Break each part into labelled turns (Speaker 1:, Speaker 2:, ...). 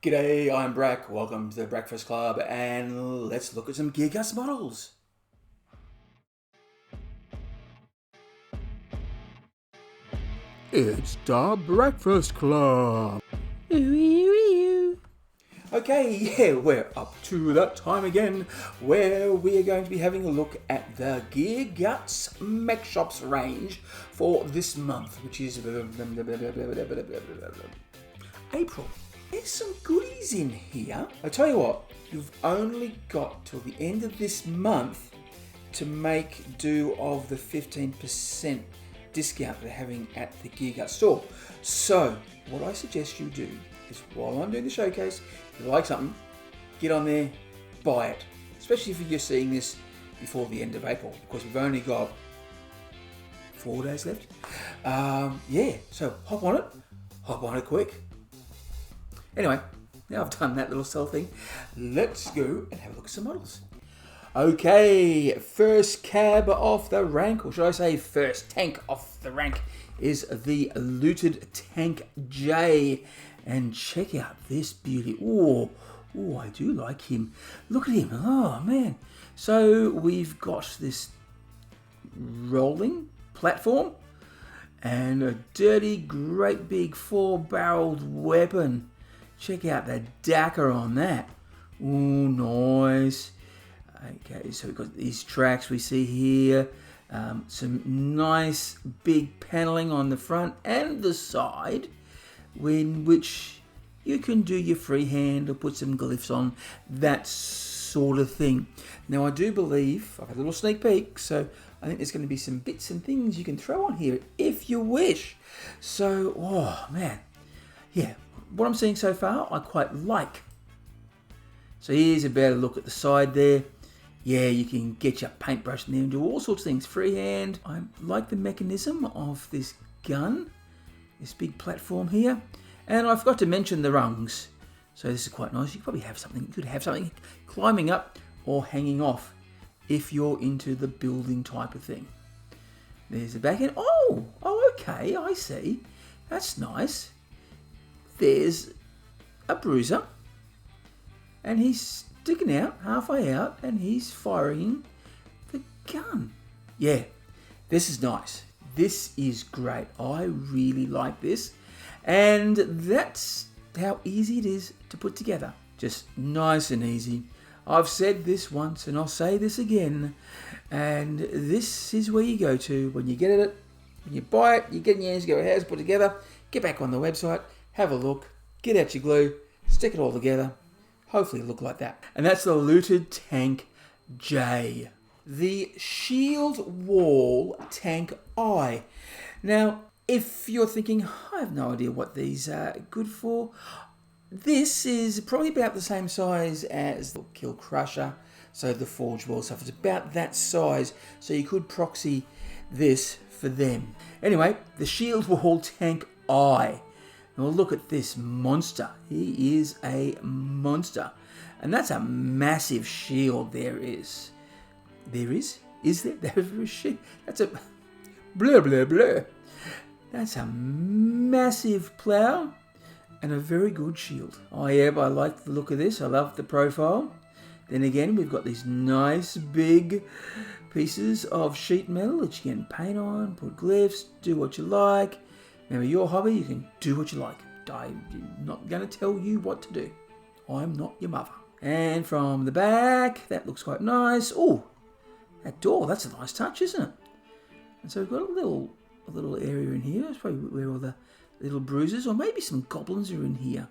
Speaker 1: G'day, I'm Brak. Welcome to the Breakfast Club, and let's look at some Gearguts models.
Speaker 2: It's the Breakfast Club.
Speaker 1: Okay, yeah, we're up to that time again where we are going to be having a look at the Gearguts Mekshop's range for this month, which is April. There's some goodies in here. I tell you what, you've only got till the end of this month to make do of the 15% discount they're having at the Gearguts store. So, what I suggest you do is while I'm doing the showcase, if you like something, get on there, buy it. Especially if you're seeing this before the end of April, because we've only got 4 days left. So hop on it quick. Anyway, now I've done that little sell thing, let's go and have a look at some models. Okay, first cab off the rank, or should I say first tank off the rank, is the Looted Tank J. And check out this beauty. Oh, I do like him. Look at him. Oh, man. So we've got this rolling platform and a dirty, great big 4-barreled weapon. Check out the dacker on that. Oh, nice. Okay, so we've got these tracks we see here. Some nice big paneling on the front and the side, in which you can do your freehand or put some glyphs on, that sort of thing. Now, I do believe, I've had a little sneak peek, so I think there's going to be some bits and things you can throw on here if you wish. So, oh man, yeah, what I'm seeing so far, I quite like. So here's a better look at the side there. Yeah, you can get your paintbrush in there and do all sorts of things freehand. I like the mechanism of this gun, this big platform here. And I forgot to mention the rungs. So this is quite nice. You could have something climbing up or hanging off if you're into the building type of thing. There's the back end. Oh, okay, I see. That's nice. There's a bruiser, and he's sticking out, halfway out, and he's firing the gun. Yeah, this is nice. This is great. I really like this. And that's how easy it is to put together. Just nice and easy. I've said this once and I'll say this again. And this is where you go to when you get it, when you buy it, you get in your hands, go, how's it put together? Get back on the website, have a look, get out your glue, stick it all together. Hopefully it'll look like that. And that's the Looted Tank J. The Shield Wall Tank I. Now, if you're thinking, I have no idea what these are good for, this is probably about the same size as the Kill Crusher, so the Forge Wall stuff. It's about that size, so you could proxy this for them. Anyway, the Shield Wall Tank I. Now look at this monster. He is a monster. And that's a massive shield there is. There is? Is there? There is a shield. That's a... Blur, blur, blur. That's a massive plow and a very good shield. Oh yeah, I like the look of this. I love the profile. Then again, we've got these nice big pieces of sheet metal that you can paint on, put glyphs, do what you like. Remember, your hobby, you can do what you like. I'm not going to tell you what to do. I'm not your mother. And from the back, that looks quite nice. Oh, that door, that's a nice touch, isn't it? And so we've got a little area in here. That's probably where all the little bruisers, or maybe some goblins are in here.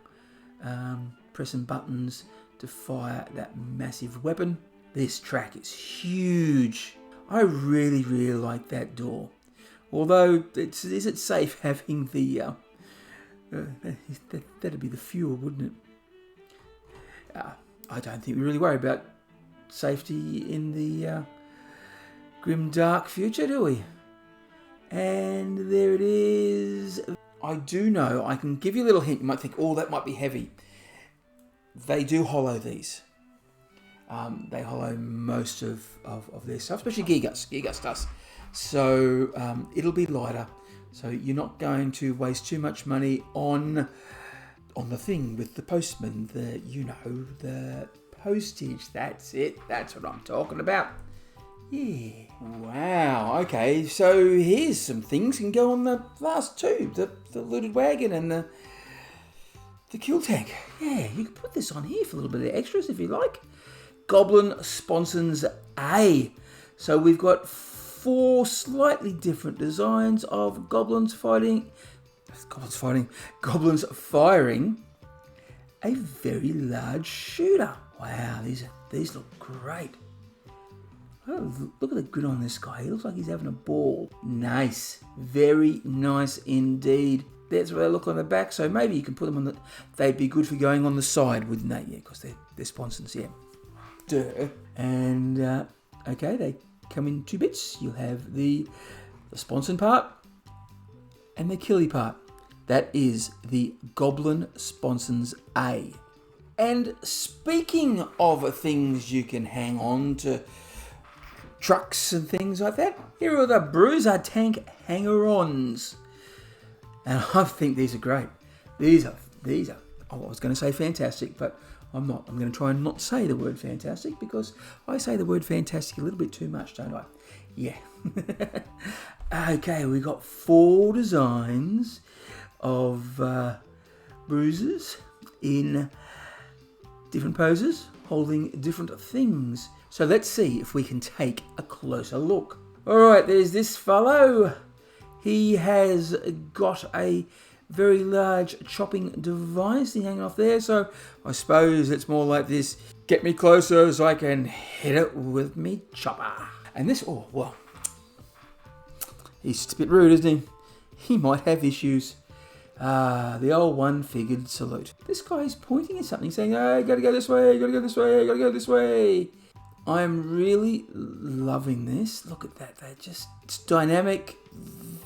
Speaker 1: Pressing buttons to fire that massive weapon. This track is huge. I really, really like that door. Although, is it safe having the... that'd be the fuel, wouldn't it? I don't think we really worry about safety in the grim, dark future, do we? And there it is. I do know, I can give you a little hint. You might think, oh, that might be heavy. They do hollow these. They hollow most of their stuff, especially Gearguts does. So it'll be lighter. So you're not going to waste too much money on on the thing with the postman, the postage. That's it. That's what I'm talking about. Yeah. Wow. Okay. So here's some things can go on the last two: the looted wagon and the kill tank. Yeah, you can put this on here for a little bit of extras if you like. Goblin Sponsons A. So we've got 4 slightly different designs of goblins firing a very large shooter. Wow, these look great. Oh, look at the grin on this guy. He looks like he's having a ball. Nice. Very nice indeed. That's what they look on the back. So maybe you can put them on the... They'd be good for going on the side, wouldn't they? Yeah, because they're sponsons, yeah. Duh. And, okay, they come in 2 bits. You'll have the sponson part and the killy part. That is the Goblin Sponsons A. And speaking of things you can hang on to, trucks and things like that, here are the Bruiser Tank hanger-ons. And I think these are great. These are, I was going to say fantastic, but I'm not. I'm going to try and not say the word fantastic because I say the word fantastic a little bit too much, don't I? Yeah. Okay, we got 4 designs of bruisers in different poses, holding different things. So let's see if we can take a closer look. All right, there's this fellow. He has got a very large chopping device hanging off there. So I suppose it's more like this. Get me closer so I can hit it with me chopper. And this, oh, well, he's a bit rude, isn't he? He might have issues. The old one-figured salute. This guy's pointing at something, saying, "Oh, you gotta go this way, you gotta go this way, you gotta go this way." I'm really loving this. Look at that. It's dynamic.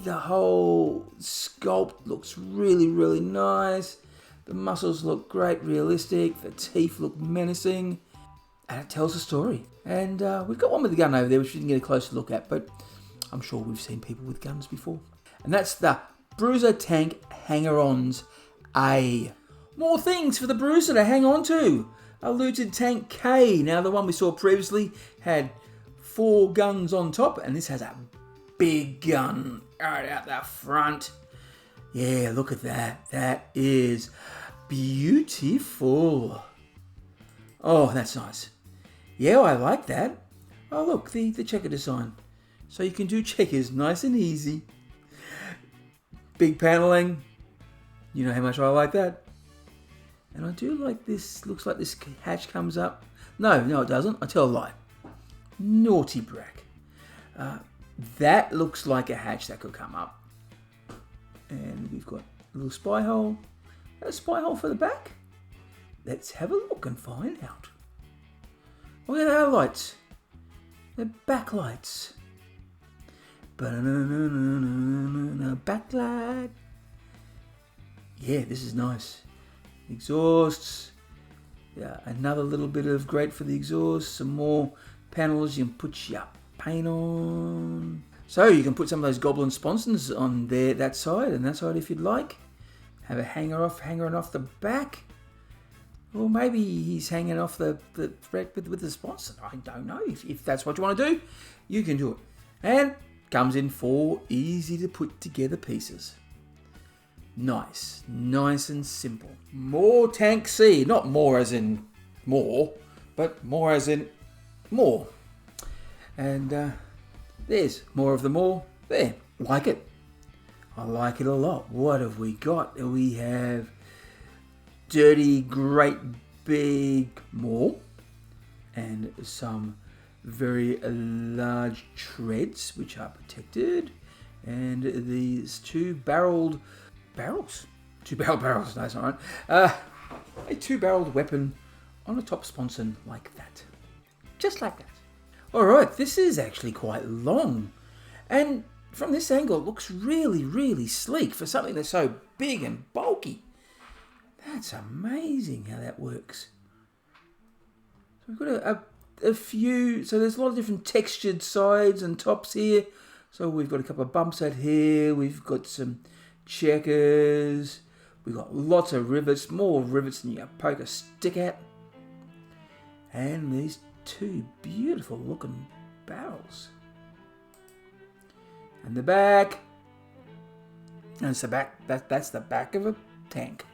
Speaker 1: The whole sculpt looks really, really nice. The muscles look great, realistic. The teeth look menacing. And it tells a story. And we've got one with a gun over there, which we didn't get a closer look at, but I'm sure we've seen people with guns before. And that's the Bruiser Tank Hanger-Ons A. More things for the Bruiser to hang on to. A looted tank K. Now the one we saw previously had 4 guns on top, and this has a big gun right out the front. Yeah, look at that. That is beautiful. Oh, that's nice. Yeah, I like that. Oh, look, the checker design. So you can do checkers nice and easy. Big paneling. You know how much I like that. And I do like this. Looks like this hatch comes up. No, it doesn't. I tell a lie. Naughty Brak. That looks like a hatch that could come up. And we've got a little spy hole. A spy hole for the back. Let's have a look and find out. Look at our lights. They're backlights. Backlight. Yeah, this is nice. Exhausts. Yeah, another little bit of grate for the exhaust. Some more panels you can put your paint on. So you can put some of those goblin sponsons on there, that side and that side if you'd like. Have a hanging off the back. Or maybe he's hanging off the thread with the sponson. I don't know. If that's what you want to do, you can do it. And comes in 4 easy to put together pieces. Nice and simple. More Tank C. Not more as in more, but more as in more. And there's more of the more. There. Like it. I like it a lot. What have we got? We have dirty, great big more. And some very large treads, which are protected. And these 2 barreled barrels. 2-barrel barrels, no, it's not right. A 2-barreled weapon on a top sponson like that. Just like that. Alright, this is actually quite long. And from this angle, it looks really, really sleek for something that's so big and bulky. That's amazing how that works. So we've got a few, so there's a lot of different textured sides and tops here. So we've got a couple of bumps out here. We've got some checkers. We've got lots of rivets, more rivets than you can poke a stick at. And these two beautiful looking barrels. And the back. And it's the back. That's the back of a tank.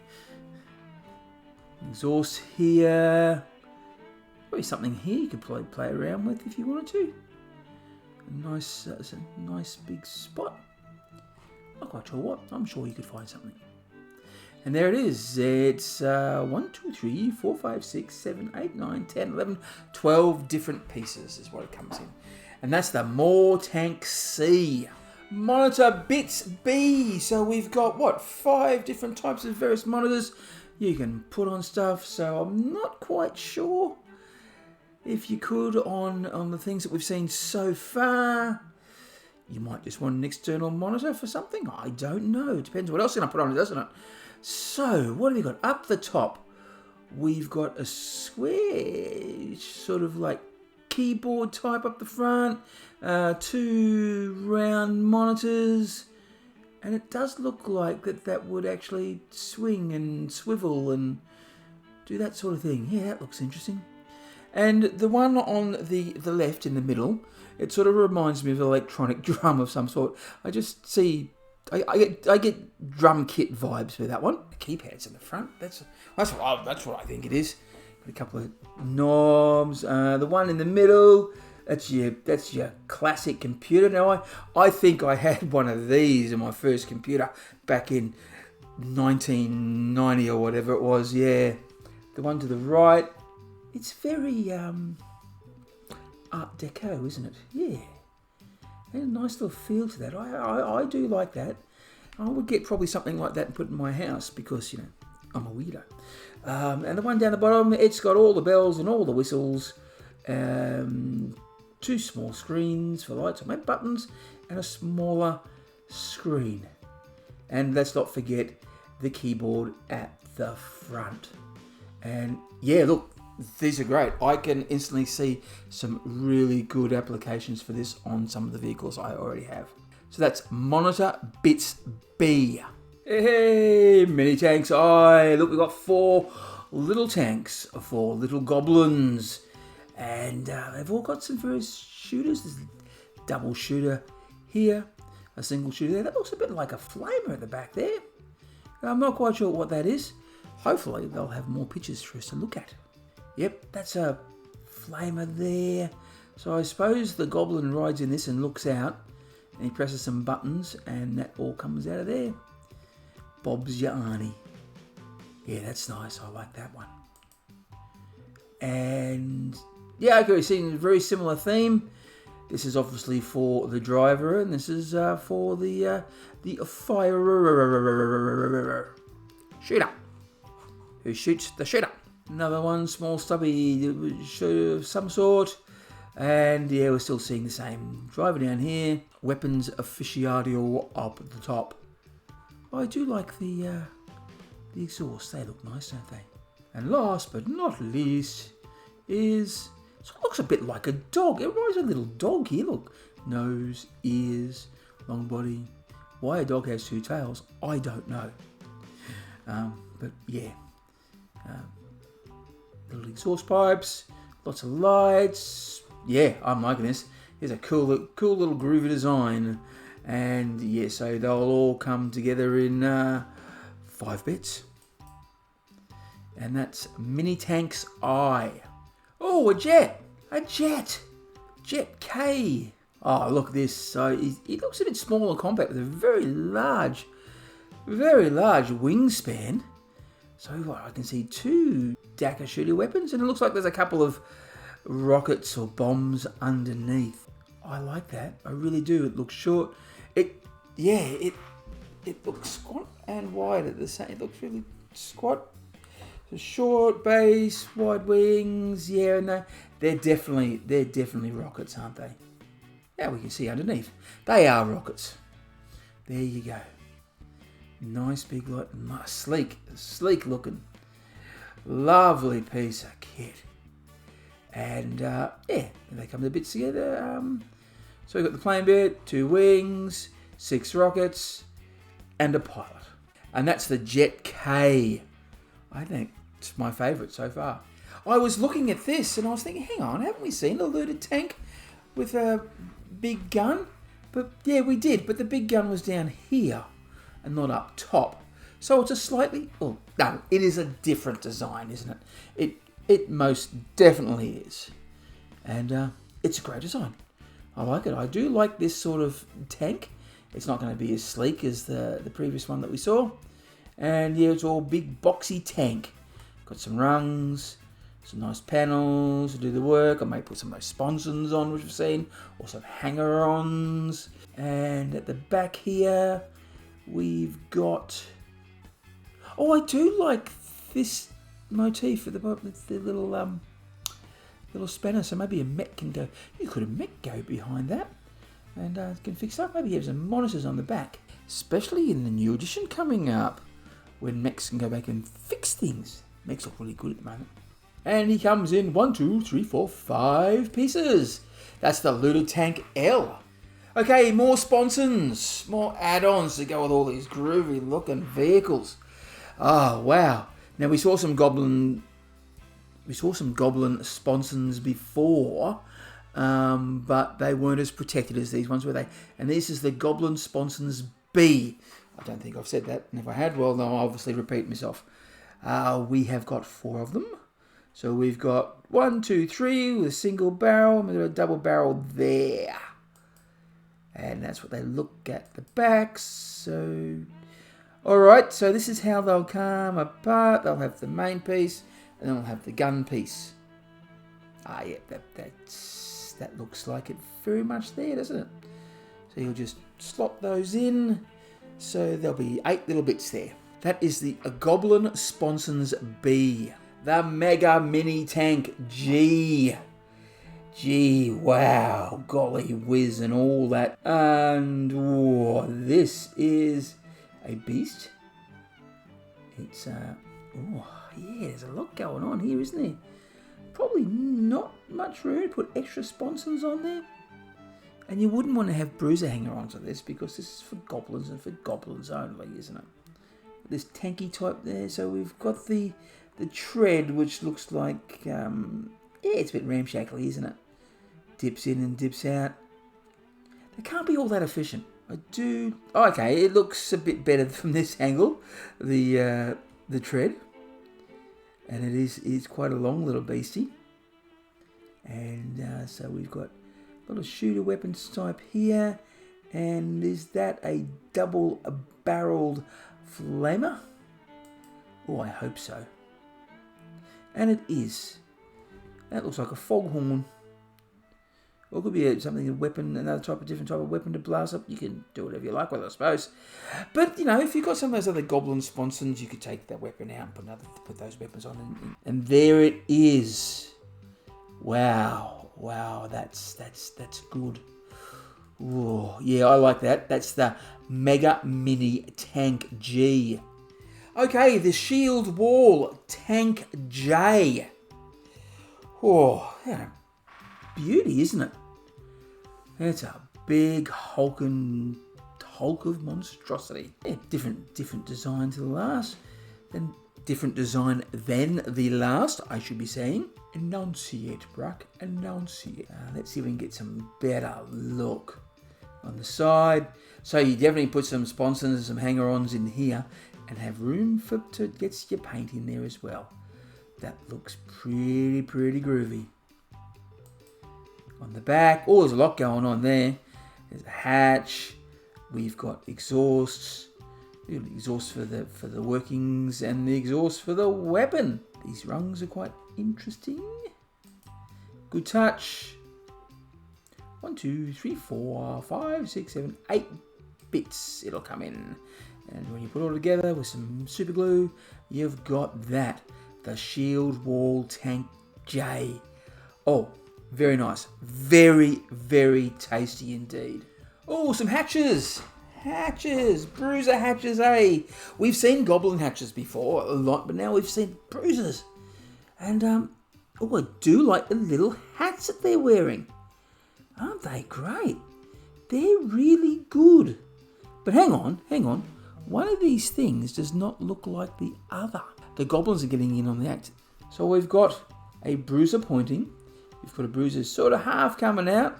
Speaker 1: Exhaust here. Probably something here you could play around with if you wanted to. It's a nice big spot. Not quite sure what. I'm sure you could find something. And there it is. It's 1, 2, 3, 4, 5, 6, 7, 8, 9, 10, 11, 12 different pieces is what it comes in. And that's the More Tank C. Monitor Bits B. So we've got, what, 5 different types of various monitors you can put on stuff. So I'm not quite sure if you could on the things that we've seen so far. You might just want an external monitor for something. I don't know. It depends what else you're going to put on it, doesn't it? So, what have we got? Up the top, we've got a square, sort of like keyboard type up the front. 2 round monitors. And it does look like that would actually swing and swivel and do that sort of thing. Yeah, that looks interesting. And the one on the left in the middle, it sort of reminds me of an electronic drum of some sort. I just see, I get drum kit vibes with that one. The keypad's in the front. That's what I think it is. Got a couple of knobs. The one in the middle, that's your classic computer. Now I think I had one of these in my first computer back in 1990 or whatever it was. Yeah, the one to the right. It's very Art Deco, isn't it? Yeah. And a nice little feel to that. I do like that. I would get probably something like that and put in my house because, you know, I'm a weirdo. And the one down the bottom, it's got all the bells and all the whistles. 2 small screens for lights or buttons and a smaller screen. And let's not forget the keyboard at the front. And yeah, look, these are great. I can instantly see some really good applications for this on some of the vehicles I already have. So that's Monitor Bits B. Hey, mini tanks I. Look, we've got 4 little tanks, 4 little goblins. And they've all got some various shooters. There's a double shooter here, a single shooter there. That looks a bit like a flamer at the back there. I'm not quite sure what that is. Hopefully they'll have more pictures for us to look at. Yep, that's a flamer there. So I suppose the goblin rides in this and looks out and he presses some buttons and that all comes out of there. Bob's your Arnie. Yeah, that's nice. I like that one. And yeah, okay, we're seeing a very similar theme. This is obviously for the driver and this is for the fire shooter who shoots the shooter. Another one, small stubby shooter of some sort. And yeah, we're still seeing the same. Driver down here. Weapons aficionado up at the top. I do like the exhaust. They look nice, don't they? And last but not least is... So it looks a bit like a dog. It reminds me of a little dog here. Look. Nose, ears, long body. Why a dog has 2 tails, I don't know. But yeah. Little exhaust pipes, lots of lights. Yeah, I'm liking this. Here's a cool little groovy design. And yeah, so they'll all come together in 5 bits. And that's Mini Tanks I. Oh, a jet. Jet K. Oh, look at this. So he looks a bit small and compact with a very large wingspan. So what, I can see 2 Dakar shooter weapons, and it looks like there's a couple of rockets or bombs underneath. I like that. I really do. It looks short. It looks squat and wide at the same. It looks really squat. So short base, wide wings. Yeah, and they're definitely rockets, aren't they? Yeah, we can see underneath. They are rockets. There you go. Nice big lot, sleek looking, lovely piece of kit. And yeah, they come to bits together. So we've got the plane bit, 2 wings, 6 rockets, and a pilot. And that's the Jet K. I think it's my favourite so far. I was looking at this and I was thinking, hang on, haven't we seen a looted tank with a big gun? But yeah, we did, but the big gun was down here and not up top. So it's a slightly, well, no, it is a different design, isn't it? It most definitely is. And it's a great design. I like it. I do like this sort of tank. It's not going to be as sleek as the previous one that we saw. And yeah, it's all big boxy tank. Got some rungs, some nice panels to do the work. I may put some of those sponsons on, which we've seen, or some hanger-ons. And at the back here, we've got... Oh, I do like this motif for the little little spanner. So maybe a mech can go. You could a mech go behind that, and can fix up. Maybe have some monitors on the back, especially in the new edition coming up, when mechs can go back and fix things. Mechs look really good at the moment. And he comes in 1, 2, 3, 4, 5 pieces. That's the looted tank L. Okay, more sponsons, more add-ons to go with all these groovy looking vehicles. Oh wow! Now we saw some goblin sponsons before, but they weren't as protected as these ones, were they? And this is the Goblin Sponsons B. I don't think I've said that, and if I had, well, no, I'll obviously repeat myself. We have got 4 of them. So we've got 1, 2, 3 with a single barrel, and we've got a double barrel there. And that's what they look at the back. So, alright, so this is how they'll come apart. They'll have the main piece, and then they'll have the gun piece. Ah, yeah, that looks like it very much there, doesn't it? So you'll just slot those in. So there'll be 8 little bits there. That is the Goblin Sponsons B. The Mega Mini Tank G. Gee, wow, golly whiz and all that. And whoa, this is a beast. It's, oh yeah, there's a lot going on here, isn't there? Probably not much room to put extra sponsons on there. And you wouldn't want to have Bruiser hanger-ons on this because this is for goblins and for goblins only, isn't it? This tanky type there. So we've got the tread, which looks like, yeah, it's a bit ramshackly, isn't it? Dips in and dips out. They can't be all that efficient. I do... Oh, okay, it looks a bit better from this angle, the tread. And it is quite a long little beastie. And so we've got a little shooter weapons type here. And is that a double-barreled flamer? Oh, I hope so. And it is. That looks like a foghorn. Or it could be something, a weapon, another different type of weapon to blast up. You can do whatever you like with it, I suppose. But, you know, if you've got some of those other goblin sponsons, you could take that weapon out and put those weapons on. And there it is. Wow. Wow, that's good. Ooh, yeah, I like that. That's the Mega Mini Tank G. Okay, the Shield Wall Tank J. Oh, yeah. Beauty, isn't it? It's a big hulk of monstrosity. Yeah, different design to the last. Then different design than the last, I should be saying. Enunciate, Brak. Enunciate. Let's see if we can get some better look on the side. So you definitely put some sponsons and some hanger-ons in here and have room to get your paint in there as well. That looks pretty groovy. On the back, oh, there's a lot going on there. There's a hatch. We've got exhausts. We've got exhaust for the workings and the exhaust for the weapon. These rungs are quite interesting. Good touch. 1, 2, 3, 4, 5, 6, 7, 8 bits it'll come in. And when you put it all together with some super glue, you've got that. The Shield Wall Tank J. Oh, very nice. Very tasty indeed. Oh, some hatches. Hatches. Bruiser hatches, eh? We've seen goblin hatches before a lot, but now we've seen bruisers. And, oh, I do like the little hats that they're wearing. Aren't they great? They're really good. But hang on. one of these things does not look like the other. The goblins are getting in on the act. So we've got a bruiser pointing. We've got a bruiser sort of half coming out.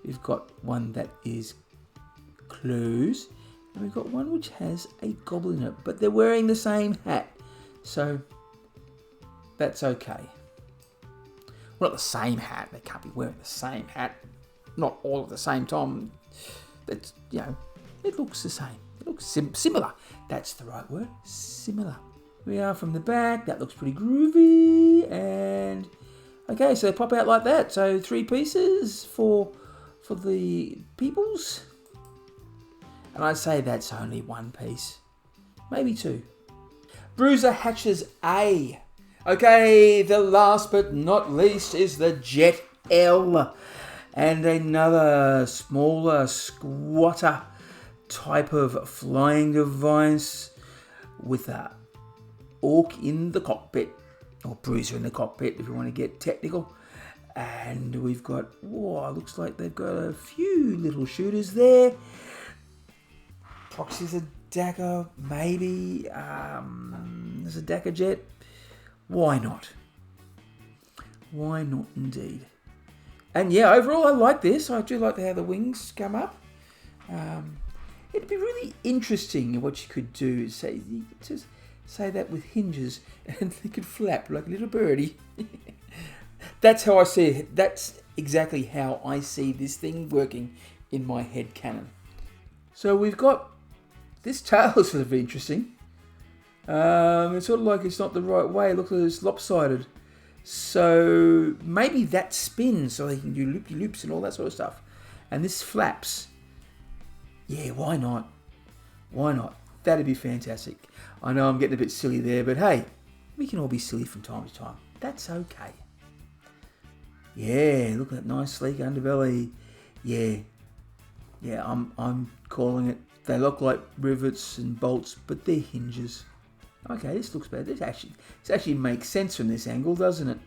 Speaker 1: We've got one that is closed. And we've got one which has a goblin in it. But they're wearing the same hat. So that's okay. Well, not the same hat. They can't be wearing the same hat. Not all at the same time. That's, you know, it looks the same. It looks similar. That's the right word. Similar. We are from the back. That looks pretty groovy. And okay, so they pop out like that. So 3 pieces for the peoples. And I'd say that's only 1 piece. Maybe 2. Bruiser hatches A. Okay, the last but not least is the Jet L. And another smaller, squatter type of flying device with a Ork in the cockpit, or Bruiser in the cockpit if you want to get technical. And we've got, whoa, looks like they've got a few little shooters there. Proxies a Dagger, maybe. There's a Dagger jet. Why not? Why not indeed? And yeah, overall I like this. I do like how the wings come up. It'd be really interesting what you could do. Say that with hinges and they could flap like a little birdie. That's how I see it. That's exactly how I see this thing working in my head canon. So we've got this tail is sort of interesting. It's sort of like it's not the right way. It looks like it's lopsided. So maybe that spins so they can do loopy loops and all that sort of stuff. And this flaps. Yeah, why not? Why not? That'd be fantastic. I know I'm getting a bit silly there, but hey, we can all be silly from time to time. That's okay. Yeah, look at that nice sleek underbelly. Yeah, I'm calling it. They look like rivets and bolts, but they're hinges. Okay, this looks better. This actually makes sense from this angle, doesn't it?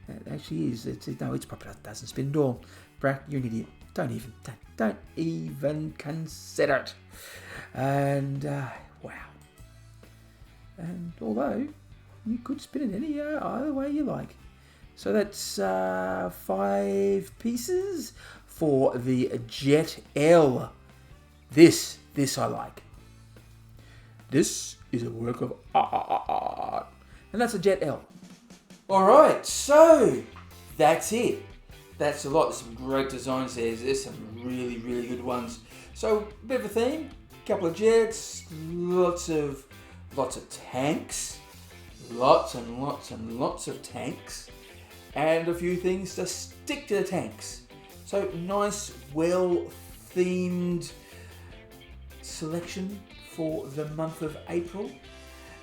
Speaker 1: It actually is. No, it's probably doesn't spin at all. Brak, you're an idiot. Don't even consider it. And wow. And although you could spin it any either way you like. So that's 5 pieces for the Jet L. This I like. This is a work of art. And that's a Jet L. Alright, so that's it. That's a lot. There's some great designs there. There's some really, really good ones. So, a bit of a theme. A couple of jets. Lots of tanks. Lots of tanks. And a few things to stick to the tanks. So, nice, well-themed selection for the month of April.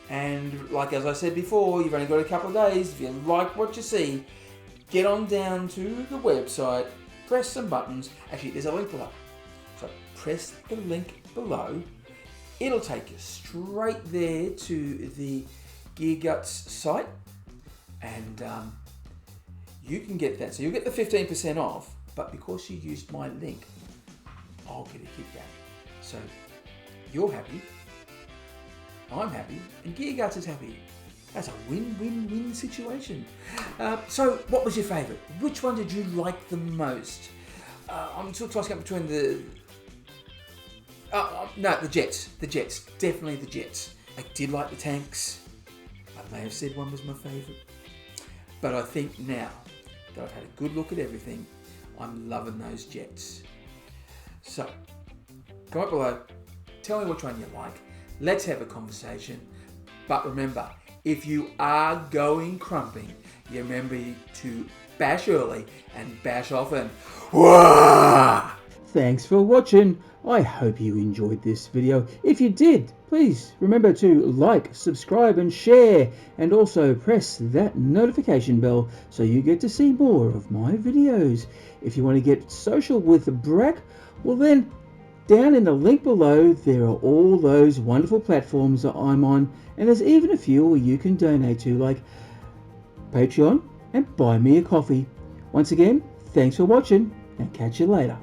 Speaker 1: And like as I said before, you've only got a couple of days. If you like what you see, get on down to the website, press some buttons. Actually, there's a link below. So press the link below. It'll take you straight there to the Gearguts site. And you can get that. So you'll get the 15% off, but because you used my link, I'll get a kickback. So you're happy, I'm happy, and Gearguts is happy. That's a win-win-win situation. So, what was your favourite? Which one did you like the most? I'm still tossing up between the jets. The jets. Definitely the jets. I did like the tanks. I may have said one was my favourite. But I think now that I've had a good look at everything, I'm loving those jets. So, comment below. Tell me which one you like. Let's have a conversation. But remember, if you are going crumping, you remember to bash early and bash often. Wah!
Speaker 2: Thanks for watching. I hope you enjoyed this video. If you did, please remember to like, subscribe and share, and also press that notification bell so you get to see more of my videos. If you want to get social with Brak, well then, down in the link below, there are all those wonderful platforms that I'm on, and there's even a few where you can donate to, like Patreon and Buy Me a Coffee. Once again, thanks for watching, and catch you later.